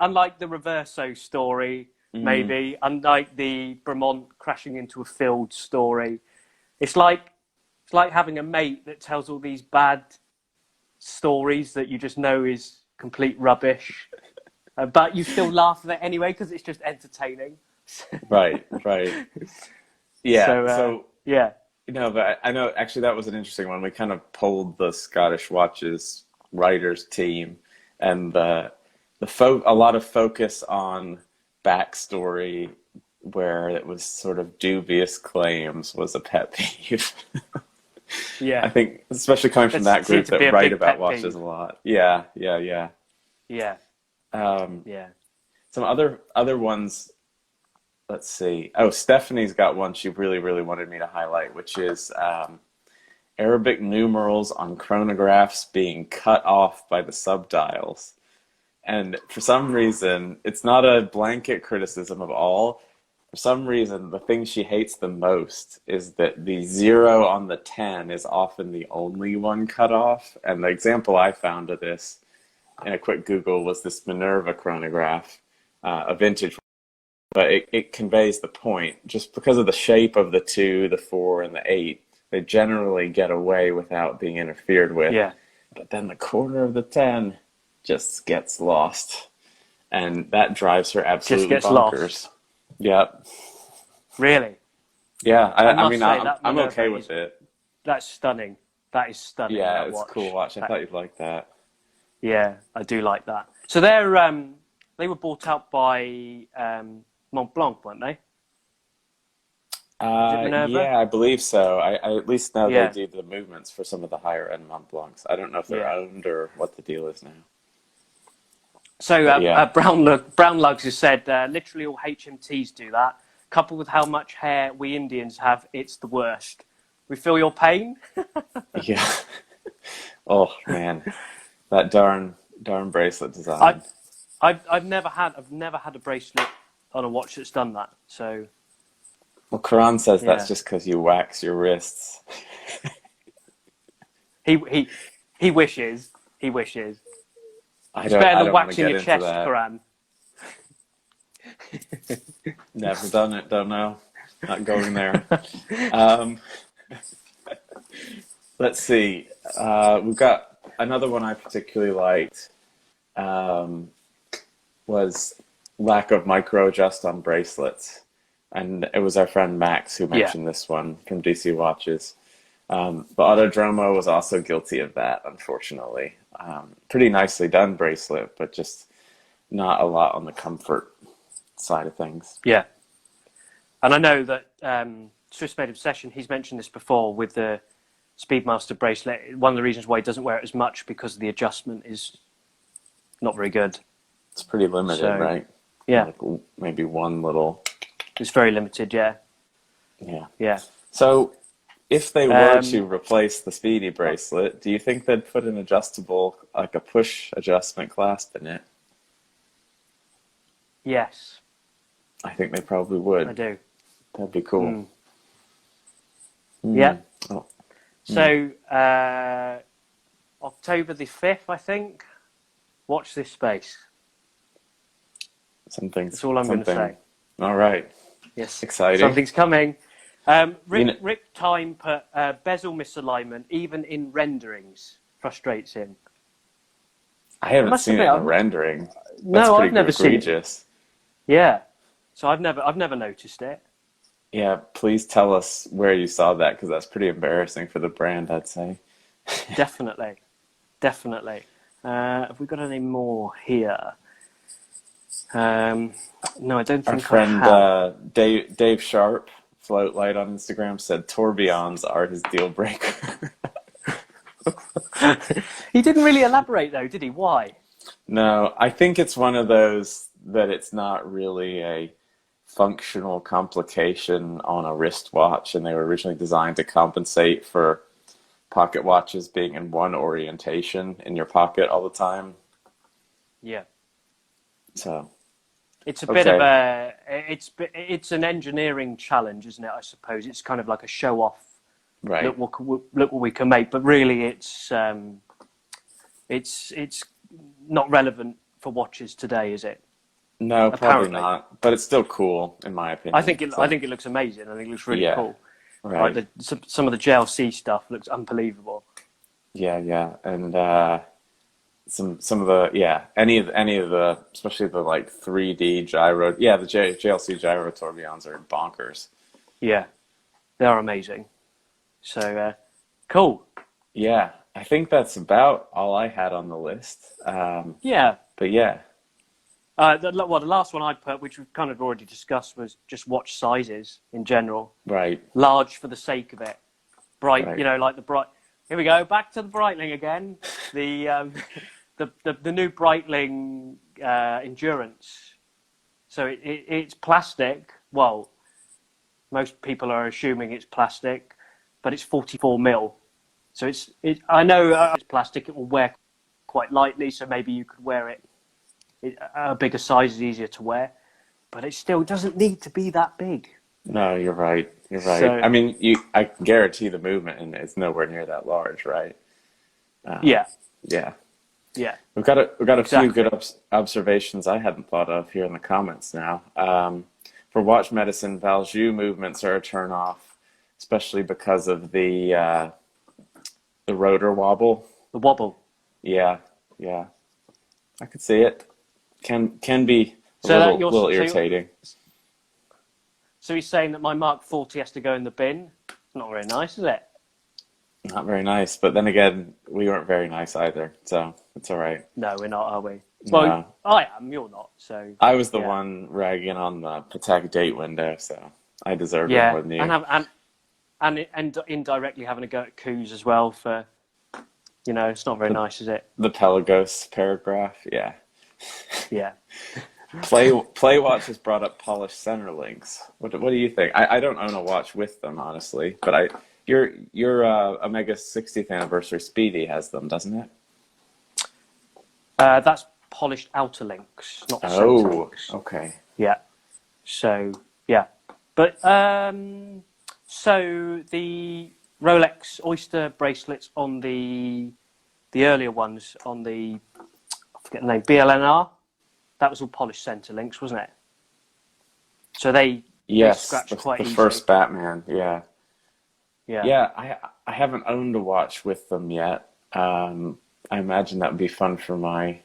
Unlike the Reverso story, maybe unlike the Bremont crashing into a field story, it's like having a mate that tells all these bad stories that you just know is complete rubbish, but you still laugh at it anyway because it's just entertaining. Right. Yeah. So yeah. No, but I know actually that was an interesting one. We kind of polled the Scottish Watches writers team, and a lot of focus on backstory where it was sort of dubious claims was a pet peeve. I Yeah, think, especially coming from that that seemed group to be that a write big about pet watches peeve. a lot. Yeah, yeah, yeah. Yeah, Um, yeah. some other ones. Let's see. Oh, Stephanie's got one she really, really wanted me to highlight, which is Arabic numerals on chronographs being cut off by the subdials. And for some reason, it's not a blanket criticism of all. For some reason, the thing she hates the most is that the 0 on the 10 is often the only one cut off. And the example I found of this in a quick Google was this Minerva chronograph, a vintage, but it conveys the point. Just because of the shape of the 2, the 4, and the 8, they generally get away without being interfered with. Yeah, But then the corner of the 10 just gets lost. And that drives her just absolutely gets lost. bonkers. Yep. Really, Yeah, I I must mean, say that I'm okay Minerva with it. that's stunning. That is stunning. Yeah, That it's a cool watch. watch. I thought you'd like that. Yeah, I do like that. So they were bought out by Mont Blanc, weren't they? Was it Minerva? Yeah, I believe so. I at least know they Yeah, do the movements for some of the higher end Mont Blancs. I don't know if they're yeah. owned or what the deal is now. So But yeah, Brown Lugs has said literally all HMTs do that. Coupled with how much hair we Indians have, it's the worst. We feel your pain. yeah. Oh man, that darn bracelet I, design. I've never had a bracelet on a watch that's done that. So Well, Karan says that's yeah, just because you wax your wrists. he he he wishes. He wishes. It's I better than don't want to waxing get your into chest, that. Karan. Never done it. Don't know. Not going there. Um, let's see. We've got another one I particularly liked. Um, was lack of micro adjust on bracelets, and it was our friend Max who Yeah, mentioned this one from DC Watches. But Autodromo was also guilty of that, unfortunately. Pretty nicely done bracelet, but just not a lot on the comfort side of things. yeah. And I know that Swiss Made Obsession, he's mentioned this before with the Speedmaster bracelet. One of the reasons why he doesn't wear it as much because the adjustment is not very good. It's pretty limited, So, right? yeah, Like maybe one little, it's very limited. Yeah, yeah. yeah. So if they were to Um, replace the Speedy bracelet, do you think they'd put an adjustable, like a push adjustment clasp in it? yes, I think they probably I would. do. That'd be cool. Mm. Hmm. Yeah. Oh, So, October the 5th, I think. Watch this space. That's all I'm going to something. say. All right. Yes, Exciting. something's coming. You know, Rick Time put bezel misalignment, even in renderings, frustrates him. I I haven't must seen it admit, in a rendering. That's no, I've pretty never seen it. egregious. Yeah, so I've never noticed it. Yeah, please tell us where you saw that because that's pretty embarrassing for the brand, I'd say. Definitely, definitely. Have we got any more here? No, I don't Our think I friend have. Dave Sharp, Float Light on Instagram, said tourbillons are his deal breaker. He didn't really elaborate though, did he? Why? No, I think it's one of those that it's not really a functional complication on a wristwatch, and they were originally designed to compensate for pocket watches being in one orientation in your pocket all the time. Yeah. So, It's a bit of okay. it's an engineering challenge, isn't it? I suppose it's kind of like a show off. Right. Look what we can make, but really it's not relevant for watches today, is it? No, probably Apparently, not. But it's still cool, in my opinion. I So, think it looks amazing. I think it looks really yeah, cool. Like right. some of the JLC stuff looks unbelievable. Yeah, yeah. And some of the any of the especially the like 3D gyro the JLC gyro tourbillons are bonkers. Yeah, they are amazing. So cool. Yeah, I think that's about all I had on the list. Yeah, But yeah, The last one I put, which we've kind of already discussed, was just watch sizes in general. Right. Large for the sake of it. Bright, Right. you know, like the bright. Here we go, back to the Breitling again. The the new Breitling Endurance. So it's plastic. Well, most people are assuming it's plastic, but it's 44 mil. So I know it's plastic. It will wear quite lightly, so maybe you could wear it. A bigger size is easier to wear, but it still doesn't need to be that big. No, you're right. You're right. So, I mean, I guarantee the movement, and it's nowhere near that large, right? Yeah. Yeah. Yeah. We've got a Exactly. few good observations I hadn't thought of here in the comments now. For watch medicine, Valjoux movements are a turn off, especially because of the rotor wobble. The wobble. Yeah, yeah. I could see it. Can be a So little irritating. So he's saying that my Mark 40 has to go in the bin. Not very nice, is it? Not very nice, but then again, we weren't very nice either, so it's all right. No, we're not, are we? No. Well, I am. You're not. So I was the one ragging on the Patek date window, so I deserve it more than you. And indirectly having a go at Coos as well for, you know, it's not very nice, is it? The Pelagos paragraph, yeah. Yeah. Play Watch has brought up polished center links. What do you think? I don't own a watch with them, honestly, but your Omega 60th anniversary Speedy has them, doesn't it? That's polished outer links, not center links. Okay. Yeah. So yeah, but so the Rolex Oyster bracelets on the earlier ones on the, I forget the name, BLNR. That was all polished center links, wasn't it? So they scratched quite easily. The first Batman, yeah. Yeah. Yeah, I haven't owned a watch with them yet. I imagine that would be fun for my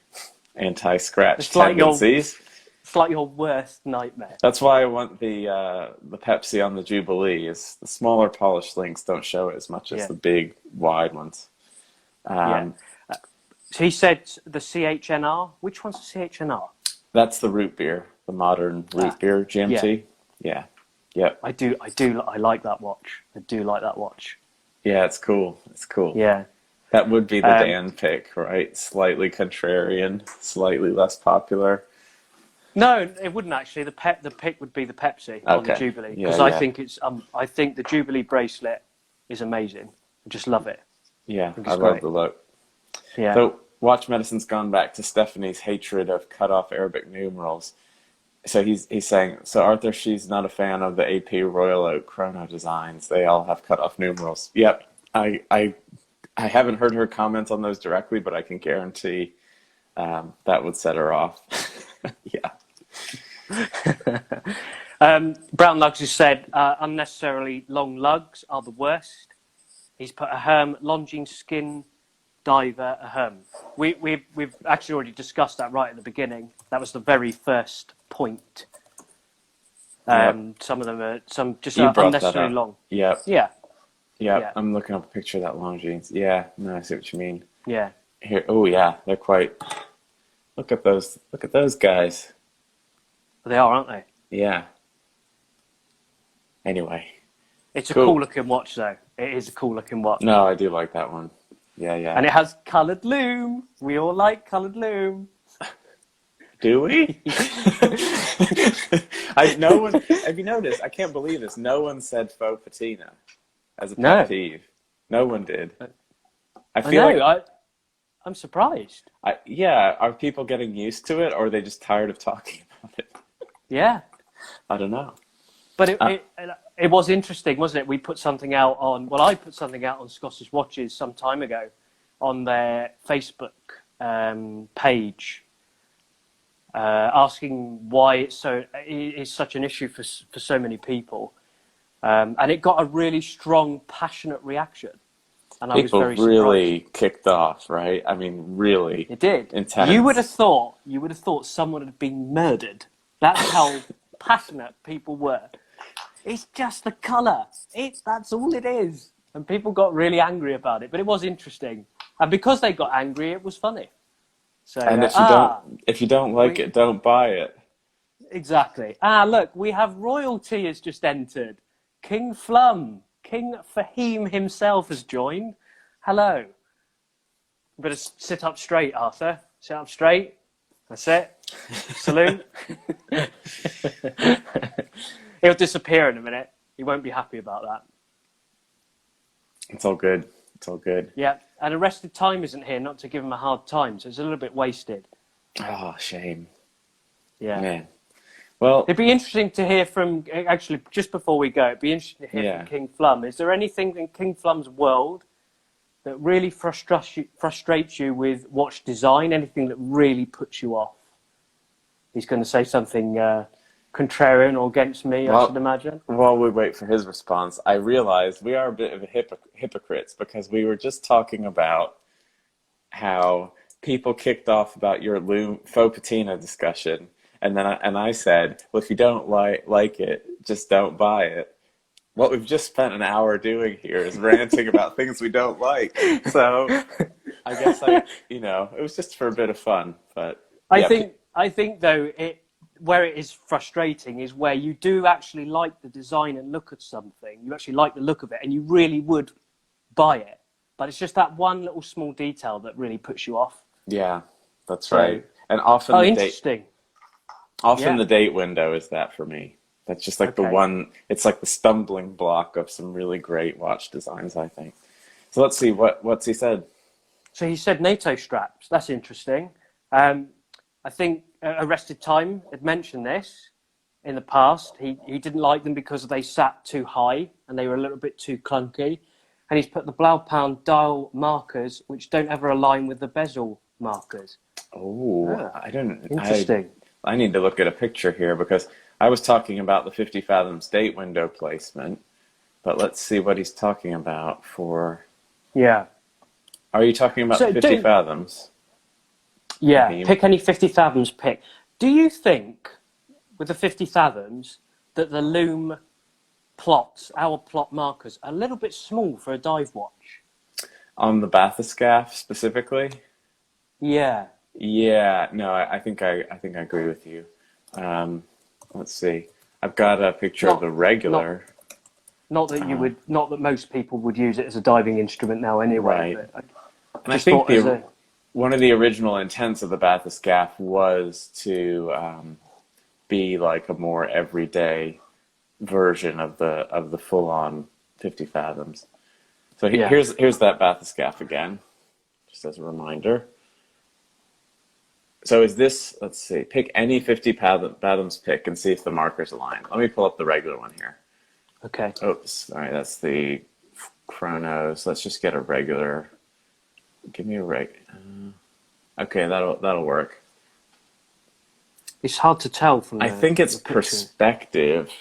anti-scratch tendencies. It's like your worst nightmare. That's why I want the Pepsi on the Jubilee. Is the smaller polished links don't show it as much as the big wide ones. So he said the CHNR. Which one's the CHNR? That's the root beer, the modern root beer GMT. Yeah. Yep. I like that watch. I do like that watch. Yeah, it's cool. It's cool. Yeah. That would be the Dan pick, right? Slightly contrarian, slightly less popular. No, it wouldn't actually. The pick would be the Pepsi on the Jubilee, because I think I think the Jubilee bracelet is amazing. I just love it. Yeah, I love the look. Yeah. So Watch Medicine's gone back to Stephanie's hatred of cut-off Arabic numerals. So he's saying, so Arthur, she's not a fan of the AP Royal Oak chrono designs. They all have cut-off numerals. Yep, I haven't heard her comment on those directly, but I can guarantee that would set her off. Yeah. Brown Lugs has said unnecessarily long lugs are the worst. He's put a Herm Longines skin diver, a Herm. We've actually already discussed that right at the beginning. That was the very first point. Some of them are just unnecessarily long. Yep. Yeah. Yeah. I'm looking up a picture of that Longines. Yeah, no, I see what you mean. Yeah. Here, oh yeah, they're quite. Look at those guys. They are, aren't they? Yeah. Anyway. It's a cool looking watch, though. It is a cool looking watch. No, I do like that one. Yeah, yeah. And it has coloured loom. We all like coloured loom. Do we? No one. Have you noticed? I can't believe this. No one said faux patina as a pet peeve. No one did. I'm surprised. Are people getting used to it, or are they just tired of talking about it? Yeah. I don't know. But it was interesting, wasn't it? We put something out on. Well, I put something out on Scottish Watches some time ago on their Facebook page, asking why it's such an issue for so many people, and it got a really strong, passionate reaction. And I was very surprised. Really kicked off, right? I mean, really. It did. Intense. You would have thought someone had been murdered. That's how passionate people were. It's just the colour. That's all it is. And people got really angry about it, but it was interesting. And because they got angry, it was funny. So, And if you don't like it, don't buy it. exactly. Look, we have royalty has just entered. King Flum, King Fahim himself has joined. Hello. You better sit up straight, Arthur. Sit up straight. That's it. Salute. He'll disappear in a minute. He won't be happy about that. It's all good. It's all good. Yeah, and Arrested Time isn't here, not to give him a hard time, so it's a little bit wasted. Oh, shame. Yeah. Man. Well, it'd be interesting to hear from, actually, just before we go, it'd be interesting to hear from King Flum. Is there anything in King Flum's world that really frustrates you with watch design? Anything that really puts you off? He's going to say something contrarian or against me, I should imagine. While we wait for his response, I realized we are a bit of hypocrites because we were just talking about how people kicked off about your faux patina discussion. And then I said, well, if you don't like it, just don't buy it. What we've just spent an hour doing here is ranting about things we don't like. So I guess it was just for a bit of fun. But I think though, where it is frustrating is where you do actually like the design and look at something. You actually like the look of it, and you really would buy it. But it's just that one little small detail that really puts you off. Yeah, that's right. And often interesting. Often the date window is that for me. That's just like the one, it's like the stumbling block of some really great watch designs, I think. So let's see, what's he said? So he said NATO straps. That's interesting. I think Arrested Time had mentioned this in the past. He didn't like them because they sat too high and they were a little bit too clunky. And he's put the Blaupausen dial markers, which don't ever align with the bezel markers. Oh, I don't... Interesting. I need to look at a picture here because I was talking about the 50 fathoms date window placement, but let's see what he's talking about for... Yeah. Are you talking about the 50 fathoms? Yeah, pick any 50 fathoms pick. Do you think, with the 50 fathoms, that the loom plots, our plot markers, are a little bit small for a dive watch? On the bathyscaphe specifically? Yeah. Yeah, no, I think I agree with you. Let's see. I've got a picture of the regular. Not that you would, not that most people would use it as a diving instrument now anyway. Right. But I think one of the original intents of the bathyscaphe was to be like a more everyday version of the full-on 50 fathoms. So here's that bathyscaphe again, just as a reminder. So is this, let's see, pick any 50 fathoms pick and see if the markers align. Let me pull up the regular one here. Okay. Oops, all right, that's the Chronos. Let's just get a regular. Give me a okay, that'll work. It's hard to tell from I think it's perspective,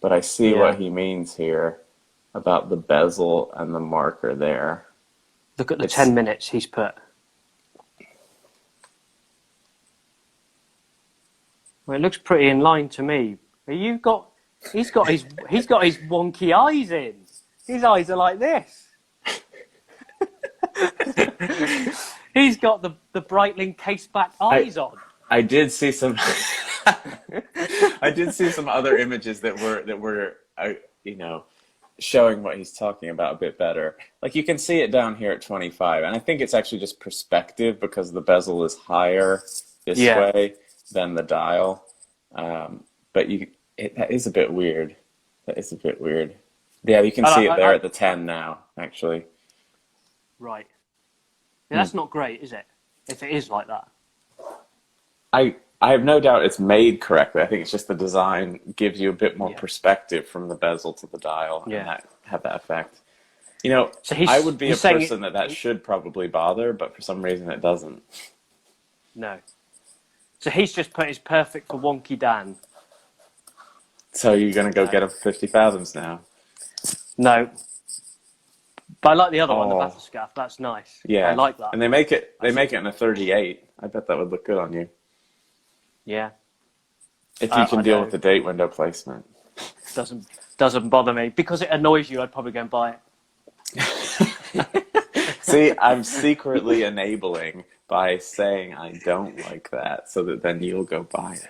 but I see what he means here about the bezel and the marker there. Look at the 10 minutes he's put. Well, it looks pretty in line to me. He's got his wonky eyes in. His eyes are like this. He's got the Breitling caseback eyes on. I did see some. I did see some other images that were showing what he's talking about a bit better. Like you can see it down here at 25, and I think it's actually just perspective because the bezel is higher this way than the dial. But that is a bit weird. That is a bit weird. Yeah, you can see it there at the 10 now, actually. Right. Yeah, that's not great, is it? If it is like that. I have no doubt it's made correctly. I think it's just the design gives you a bit more perspective from the bezel to the dial and have that effect. So I would be a person that should probably bother, but for some reason it doesn't. No. So he's just put his perfect for wonky Dan. So you're going to go get a 50 fathoms now? No. But I like the other one, the bathyscaphe. That's nice. Yeah. I like that. And they make it in a 38. I bet that would look good on you. Yeah. If you can deal with the date window placement. Doesn't bother me. Because it annoys you, I'd probably go and buy it. See, I'm secretly enabling by saying I don't like that, so that then you'll go buy it.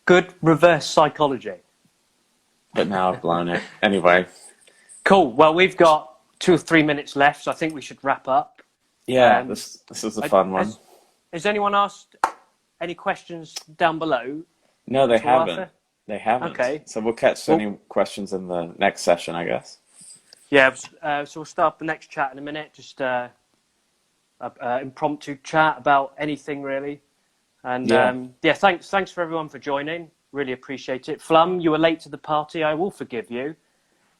Good reverse psychology. But now I've blown it. Anyway. Cool. Well, we've got 2 or 3 minutes left, so I think we should wrap up. Yeah, this was a fun one. Has anyone asked any questions down below? No, they haven't. Arthur? They haven't. Okay. So we'll catch any questions in the next session, I guess. Yeah, so we'll start the next chat in a minute. Just impromptu chat about anything, really. And thanks for everyone for joining. Really appreciate it. Flum, you were late to the party. I will forgive you.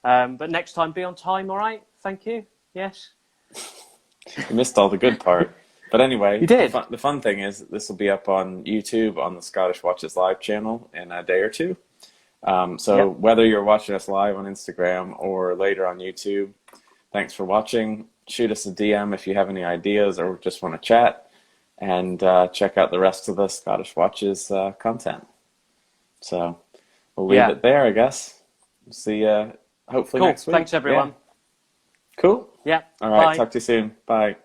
But next time, be on time, all right? Thank you. Yes? You missed all the good part. But anyway, you did. The fun thing is this will be up on YouTube on the Scottish Watches Live channel in a day or two. So whether you're watching us live on Instagram or later on YouTube, thanks for watching. Shoot us a DM if you have any ideas or just want to chat, and check out the rest of the Scottish Watches content. So we'll leave it there, I guess. See you hopefully next week. Thanks, everyone. Yeah. Cool. Yeah. All right. Bye. Talk to you soon. Bye.